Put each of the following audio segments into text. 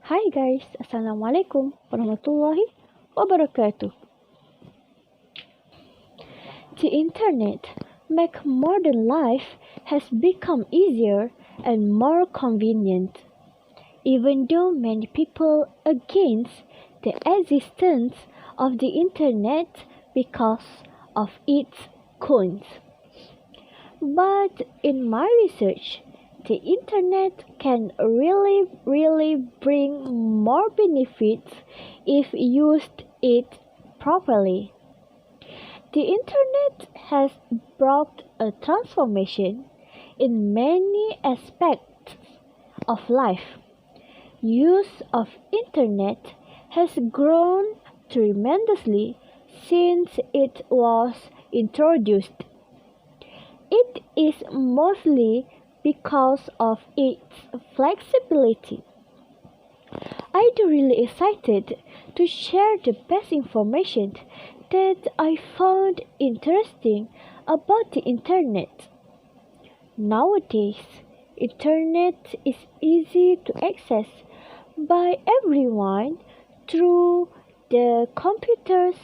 Hai guys, Assalamualaikum warahmatullahi wabarakatuh. The internet make modern life has become easier and more convenient. Even though many people against the existence of the internet because of its cons. But in my research, the internet can really bring more benefits if used it properly. The internet has brought a transformation in many aspects of life. Use of internet has grown tremendously since it was introduced. It is mostly because of its flexibility. I'm really excited to share the best information that I found interesting about the internet. Nowadays, internet is easy to access by everyone through the computers,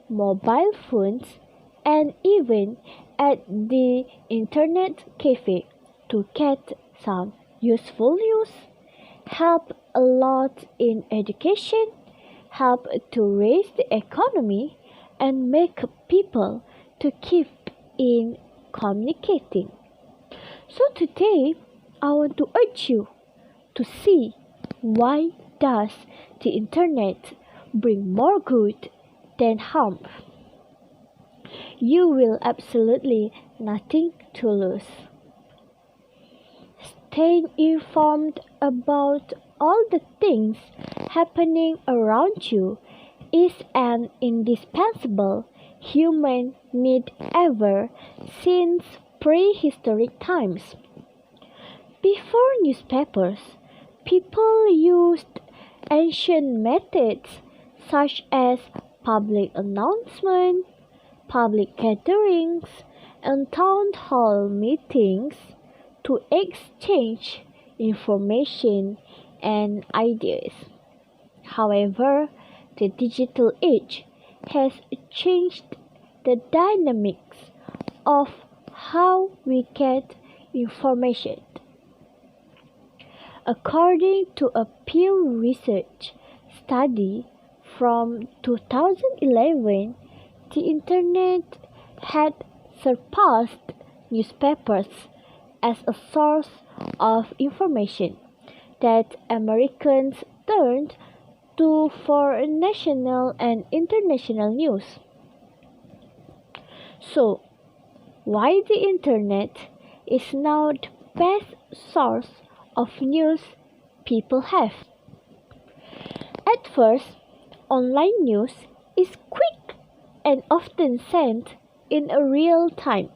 mobile phones, and even at the internet cafe to get some useful news, help a lot in education, help to raise the economy, and make people to keep in communicating. So today, I want to urge you to see why does the internet bring more good than harm. You will absolutely nothing to lose. Staying informed about all the things happening around you is an indispensable human need ever since prehistoric times. Before newspapers, people used ancient methods such as public announcement, public gatherings, and town hall meetings to exchange information and ideas. However, the digital age has changed the dynamics of how we get information. According to a Pew Research study from 2011, the internet had surpassed newspapers as a source of information that Americans turned to for national and international news. So, why the internet is now the best source of news people have? At first, online news is quick and often sent in a real time,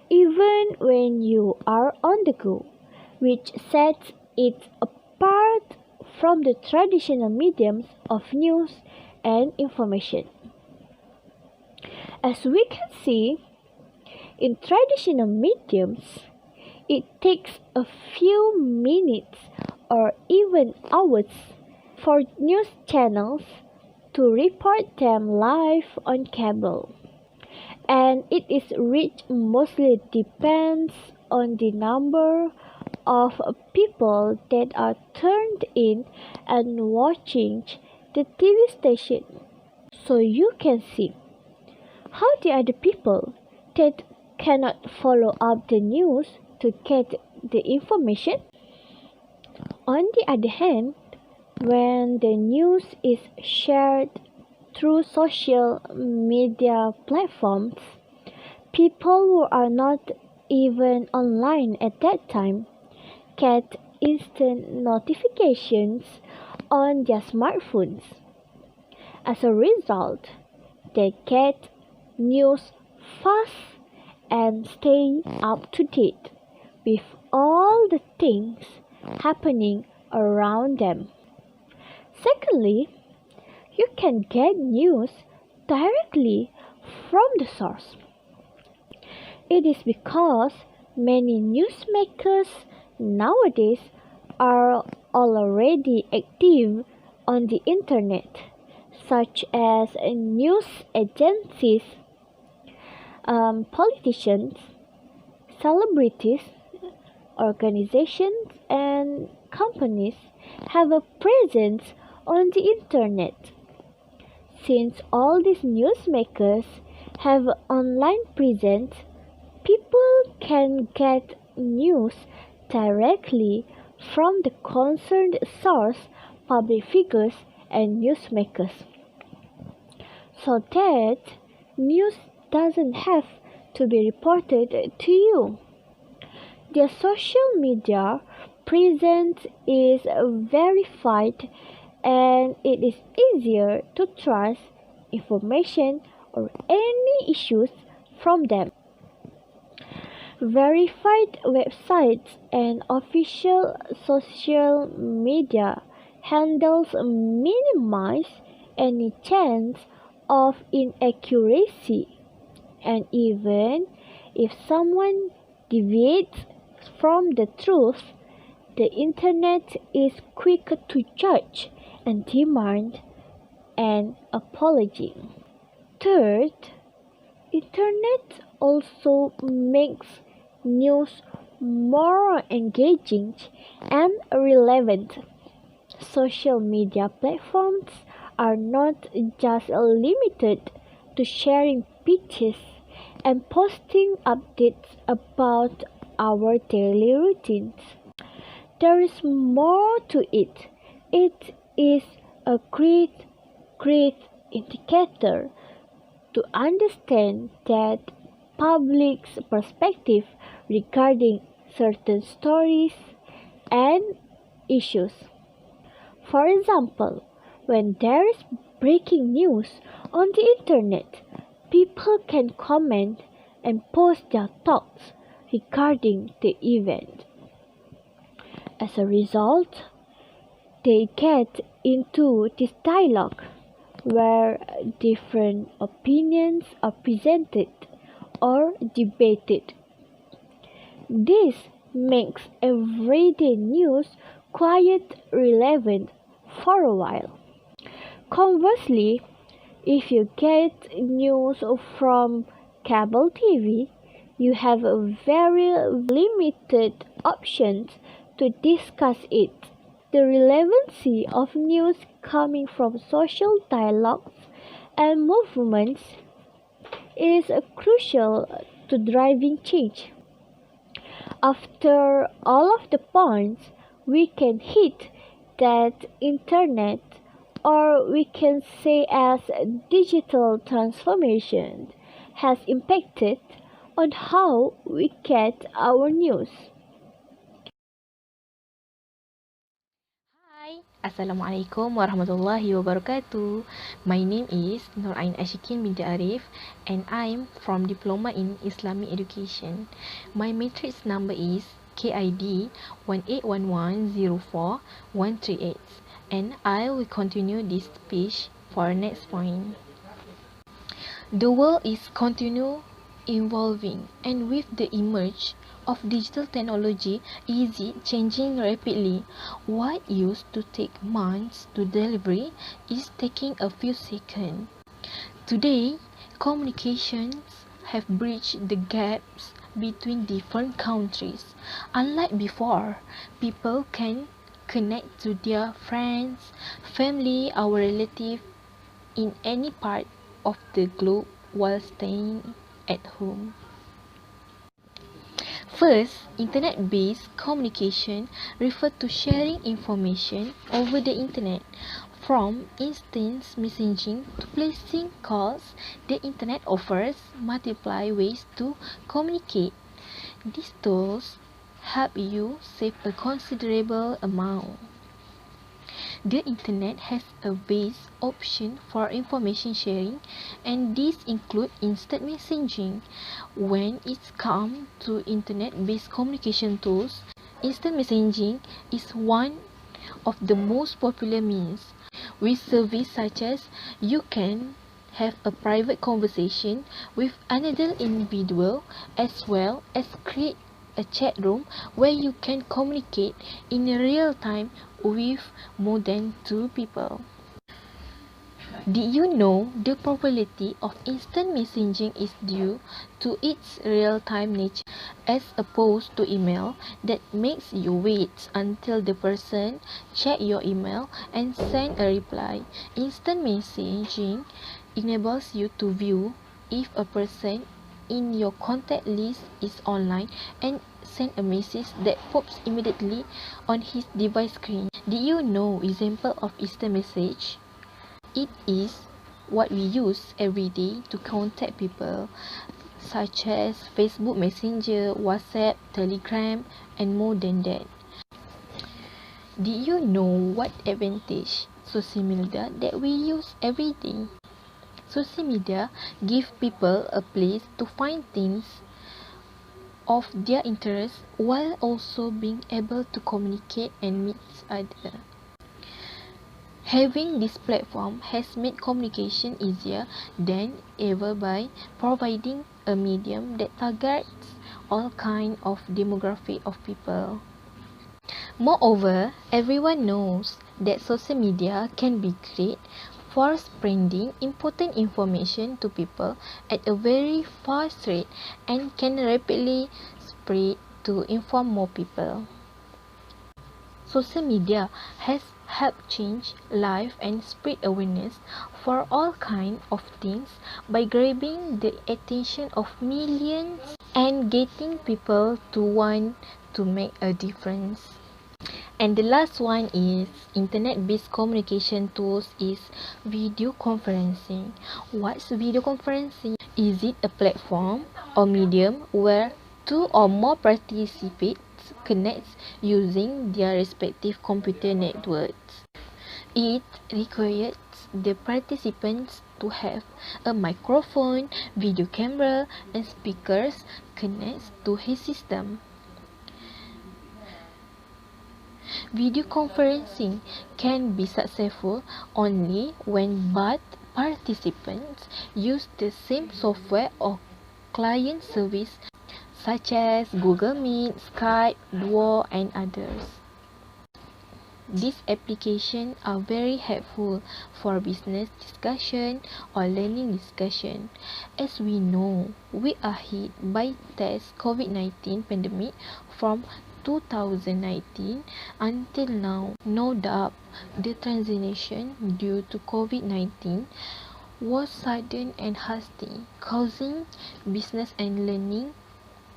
even when you are on the go, which sets it apart from the traditional mediums of news and information. As we can see, in traditional mediums, it takes a few minutes or even hours for news channels to report them live on cable. And it is reached mostly depends on the number of people that are turned in and watching the TV station. So you can see how the other people that cannot follow up the news to get the information. On the other hand, when the news is shared through social media platforms, people who are not even online at that time get instant notifications on their smartphones. As a result, they get news fast and stay up to date with all the things happening around them. Secondly, you can get news directly from the source. It is because many newsmakers nowadays are already active on the internet, such as news agencies, politicians, celebrities, organizations, and companies have a presence on the internet. Since all these newsmakers have online presence, people can get news directly from the concerned source, public figures, and newsmakers, so that news doesn't have to be reported to you. Their social media presence is verified, and it is easier to trust information or any issues from them. Verified websites and official social media handles minimize any chance of inaccuracy, and even if someone deviates from the truth, the internet is quick to judge and demand an apology. Third, internet also makes news more engaging and relevant. Social media platforms are not just limited to sharing pictures and posting updates about our daily routines. There is more to it. It is a great indicator to understand that public's perspective regarding certain stories and issues. For example, when there is breaking news on the internet, people can comment and post their thoughts regarding the event. As a result, they get into this dialogue where different opinions are presented or debated. This makes everyday news quite relevant for a while. Conversely, if you get news from cable TV, you have very limited options to discuss it. The relevancy of news coming from social dialogues and movements is crucial to driving change. After all of the points, we can hit that internet, or we can say as digital transformation, has impacted on how we get our news. Hi, Assalamualaikum warahmatullahi wabarakatuh. My name is NORAIN ASIQIN binti ARIF, and I'm from Diploma in Islamic Education. My matrix number is KID 181104138, and I will continue this speech for next point. The world is continue evolving, and with the emerge of digital technology is changing rapidly. What used to take months to deliver is taking a few seconds. Today, communications have bridged the gaps between different countries. Unlike before, people can connect to their friends, family, or relatives in any part of the globe while staying at home. First, internet-based communication refers to sharing information over the internet. From instant messaging to placing calls, the internet offers multiple ways to communicate. These tools help you save a considerable amount. The internet has a vast option for information sharing, and these include instant messaging. When it comes to internet-based communication tools, instant messaging is one of the most popular means. With services such as you can have a private conversation with another individual, as well as create a chat room where you can communicate in real time with more than 2 people. Did you know the popularity of instant messaging is due to its real-time nature as opposed to email that makes you wait until the person check your email and send a reply? Instant messaging enables you to view if a person in your contact list is online and send a message that pops immediately on his device screen. Did you know example of instant message? It is what we use every day to contact people, such as Facebook Messenger, WhatsApp, Telegram, and more than that. Did you know what advantage social media that we use every day? Social media give people a place to find things of their interest while also being able to communicate and meet others. Having this platform has made communication easier than ever by providing a medium that targets all kinds of demographic of people. Moreover, everyone knows that social media can be great for spreading important information to people at a very fast rate and can rapidly spread to inform more people. Social media has helped change life and spread awareness for all kinds of things by grabbing the attention of millions and getting people to want to make a difference. And the last one is internet-based communication tools is video conferencing. What's video conferencing? Is it a platform or medium where two or more participants connect using their respective computer networks? It requires the participants to have a microphone, video camera, and speakers connected to his system. Video conferencing can be successful only when both participants use the same software or client service such as Google Meet, Skype, Duo, and others. These applications are very helpful for business discussion or learning discussion. As we know, we are hit by the COVID-19 pandemic from 2019 until now. No doubt, the transition due to COVID-19 was sudden and hasty, causing business and learning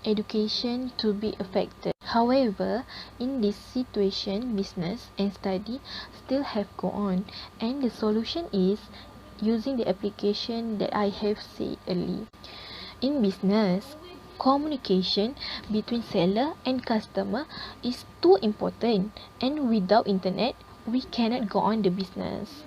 education to be affected. However, in this situation, business and study still have go on, and the solution is using the application that I have said earlier. In business, communication between seller and customer is too important, and without internet, we cannot go on the business.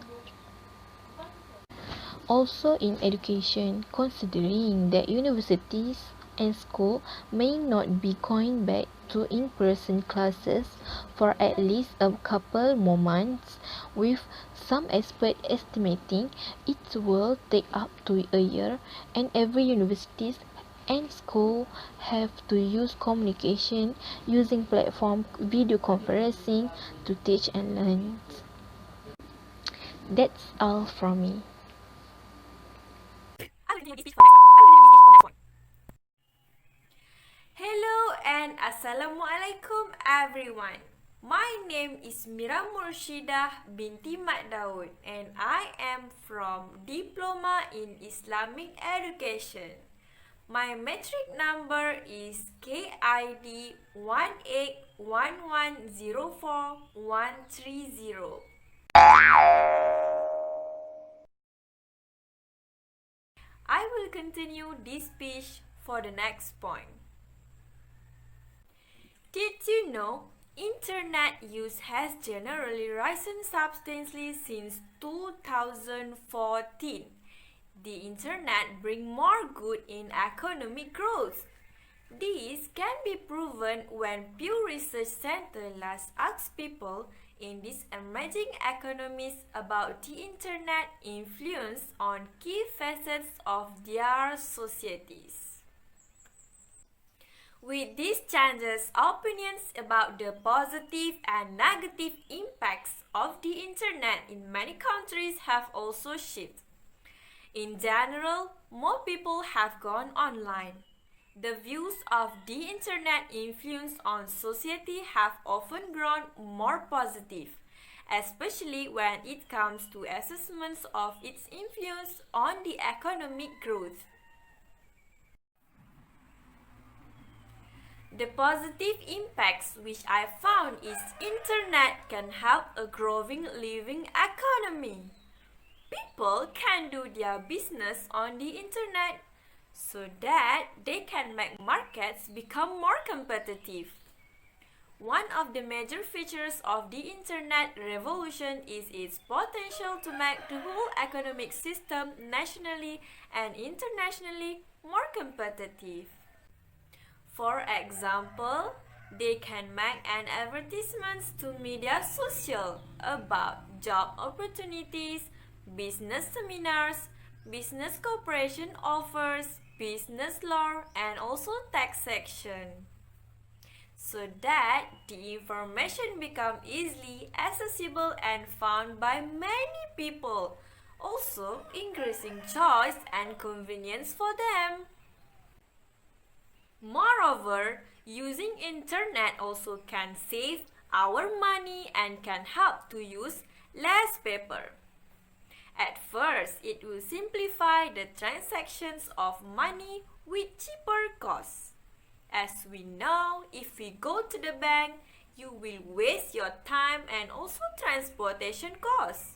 Also in education, considering that universities and school may not be going back to in-person classes for at least a couple more months, with some experts estimating it will take up to a year, and every university and school have to use communication using platform video conferencing to teach and learn. That's all from me. Hello and Assalamualaikum everyone. My name is MIRA MURSYIDAH binti DAUD and I am from Diploma in Islamic Education. My matric number is KID 181104-130. I will continue this speech for the next point. Did you know internet use has generally risen substantially since 2014? The internet brings more good in economic growth. This can be proven when Pew Research Center last asked people in these emerging economies about the internet influence on key facets of their societies. With these changes, opinions about the positive and negative impacts of the internet in many countries have also shifted. In general, more people have gone online. The views of the internet influence on society have often grown more positive, especially when it comes to assessments of its influence on the economic growth. The positive impacts which I found is internet can help a growing living economy. People can do their business on the internet so that they can make markets become more competitive. One of the major features of the internet revolution is its potential to make the whole economic system nationally and internationally more competitive. For example, they can make an advertisement to media social about job opportunities, business seminars, business cooperation offers, business law, and also taxation, so that the information become easily accessible and found by many people, also increasing choice and convenience for them. Moreover, using internet also can save our money and can help to use less paper. At first, it will simplify the transactions of money with cheaper costs. As we know, if we go to the bank, you will waste your time and also transportation costs.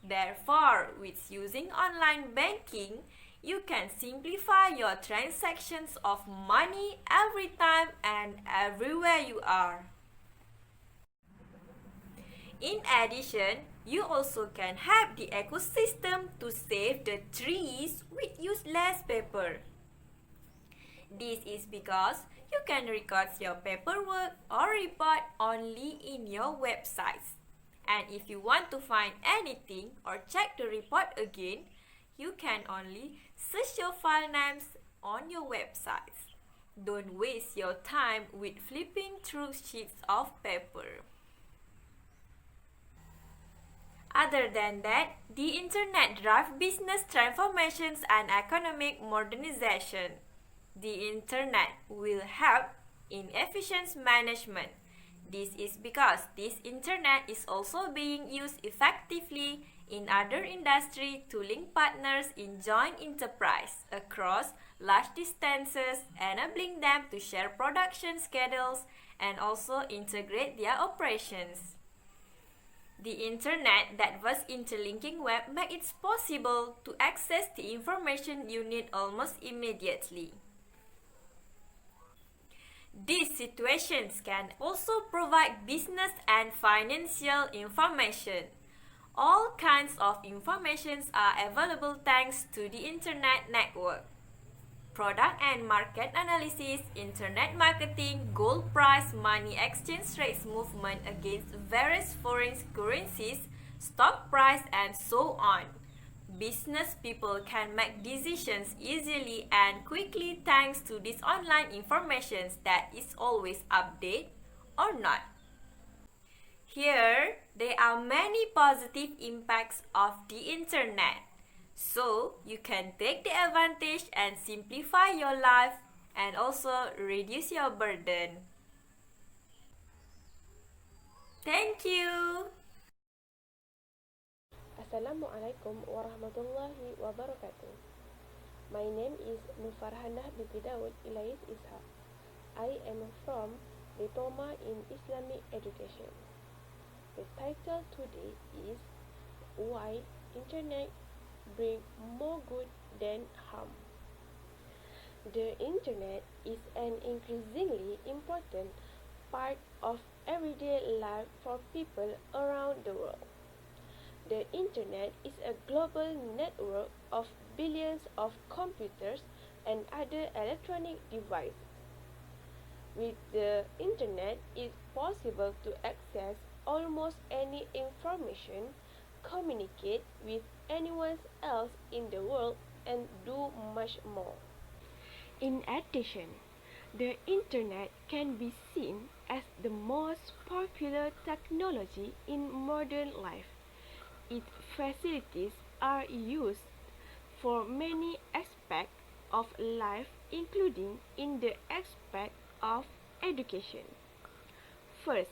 Therefore, with using online banking, you can simplify your transactions of money every time and everywhere you are. In addition, you also can help the ecosystem to save the trees with use less paper. This is because you can record your paperwork or report only in your websites. And if you want to find anything or check the report again, you can only search your file names on your websites. Don't waste your time with flipping through sheets of paper. Other than that, the internet drives business transformations and economic modernization. The internet will help in efficient management. This is because this internet is also being used effectively in other industry to link partners in joint enterprise across large distances, enabling them to share production schedules and also integrate their operations. The internet that was interlinking web makes it possible to access the information you need almost immediately. These situations can also provide business and financial information. All kinds of information are available thanks to the internet network. Product and market analysis, internet marketing, gold price, money exchange rates movement against various foreign currencies, stock price, and so on. Business people can make decisions easily and quickly thanks to this online information that is always updated or not. Here, there are many positive impacts of the internet. So, you can take the advantage and simplify your life and also reduce your burden. Thank you. Assalamualaikum warahmatullahi wabarakatuh. My name is NURFARHANAH binti DAUD Ilais ISHAK. I am from Diploma in Islamic Education. The title today is Why Internet Bring More Good Than Harm. The internet is an increasingly important part of everyday life for people around the world. The internet is a global network of billions of computers and other electronic devices. With the internet, it's possible to access almost any information, communicate with anyone else in the world, and do much more. In addition, The internet can be seen as the most popular technology in modern life. Its facilities are used for many aspects of life, including in the aspect of education. First,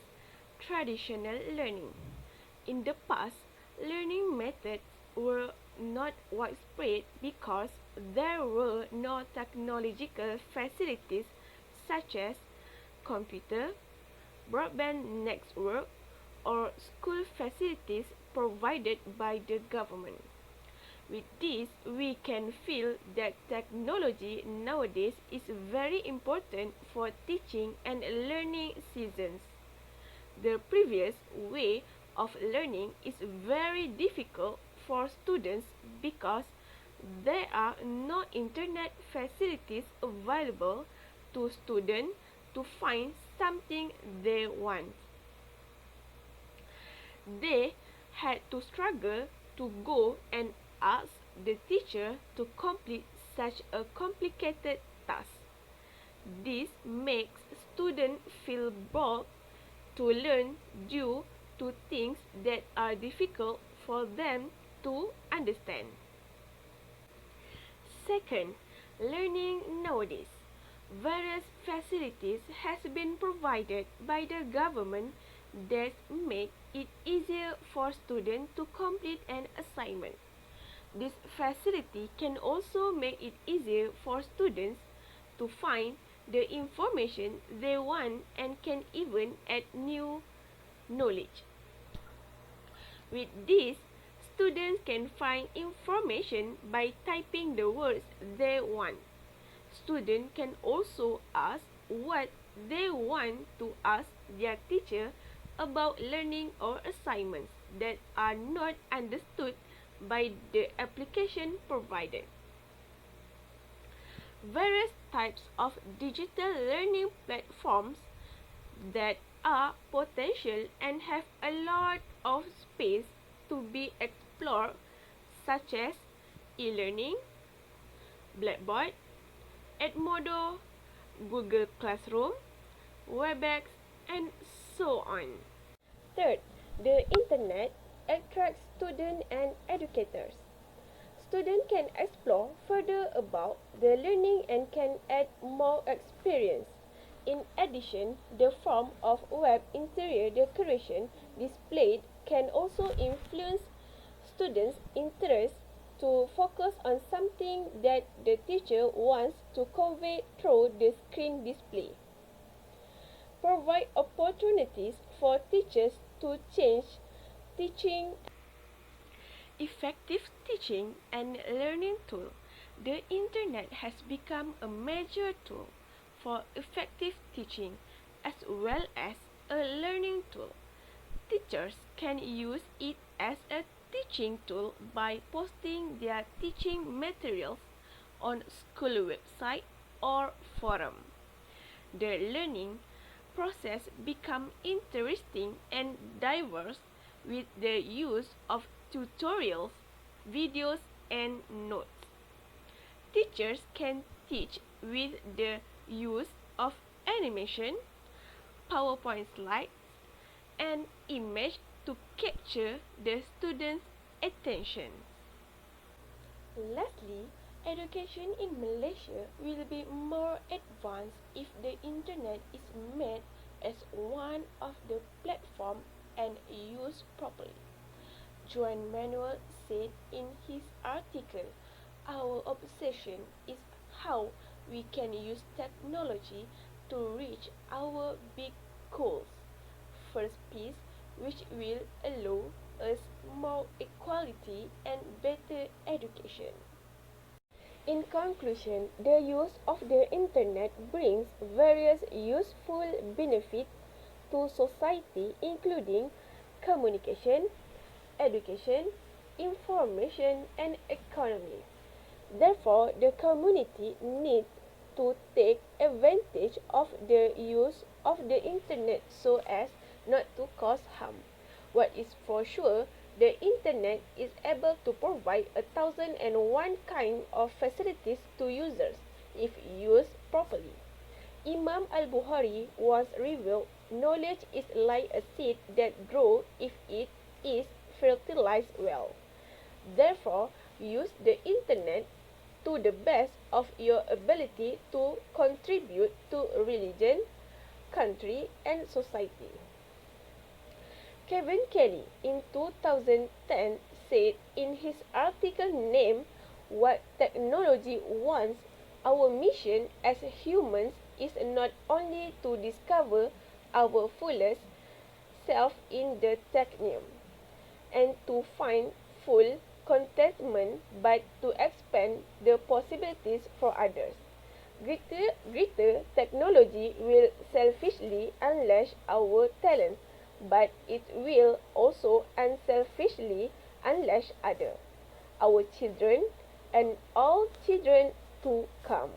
traditional learning. In the past, learning methods were not widespread because there were no technological facilities such as computer, broadband network, or school facilities provided by the government. With this, we can feel that technology nowadays is very important for teaching and learning seasons. The previous way of learning is very difficult for students because there are no internet facilities available to students to find something they want. They had to struggle to go and ask the teacher to complete such a complicated task. This makes students feel bored to learn due to things that are difficult for them to understand. Second, learning nowadays. Various facilities has been provided by the government that make it easier for students to complete an assignment. This facility can also make it easier for students to find the information they want and can even add new knowledge. With this, students can find information by typing the words they want. Students can also ask what they want to ask their teacher about learning or assignments that are not understood by the application provided. Various types of digital learning platforms that are potential and have a lot of space to be explored, such as e-learning, Blackboard, Edmodo, Google Classroom, Webex, and so on. Third, the internet attracts students and educators. Students can explore further about the learning and can add more experience. In addition, the form of web interior decoration displayed can also influence students' interest to focus on something that the teacher wants to convey through the screen display. Provide opportunities for teachers to change teaching. Effective teaching and learning tool. The internet has become a major tool for effective teaching as well as a learning tool. Teachers can use it as a teaching tool by posting their teaching materials on school website or forum. The learning process becomes interesting and diverse with the use of tutorials, videos, and notes. Teachers can teach with the use of animation, PowerPoint slides, and image to capture the students' attention. Lastly, education in Malaysia will be more advanced if the internet is made as one of the platforms and used properly. Juan Manuel said in his article, "Our obsession is how we can use technology to reach our big goals. First piece, which will allow us more equality and better education." In conclusion, the use of the internet brings various useful benefits to society, including communication, education, information, and economy. Therefore, the community needs to take advantage of the use of the internet so as not to cause harm. What is for sure, the internet is able to provide 1,001 kind of facilities to users if used properly. Imam al-Bukhari once revealed, knowledge is like a seed that grows if it is fertilized well. Therefore, use the internet to the best of your ability to contribute to religion, country, and society. Kevin Kelly in 2010 said in his article named What Technology Wants, our mission as humans is not only to discover our fullest self in the technium and to find full contentment, but to expand the possibilities for others. Greater technology will selfishly unleash our talents, but it will also unselfishly unleash others, our children, and all children to come.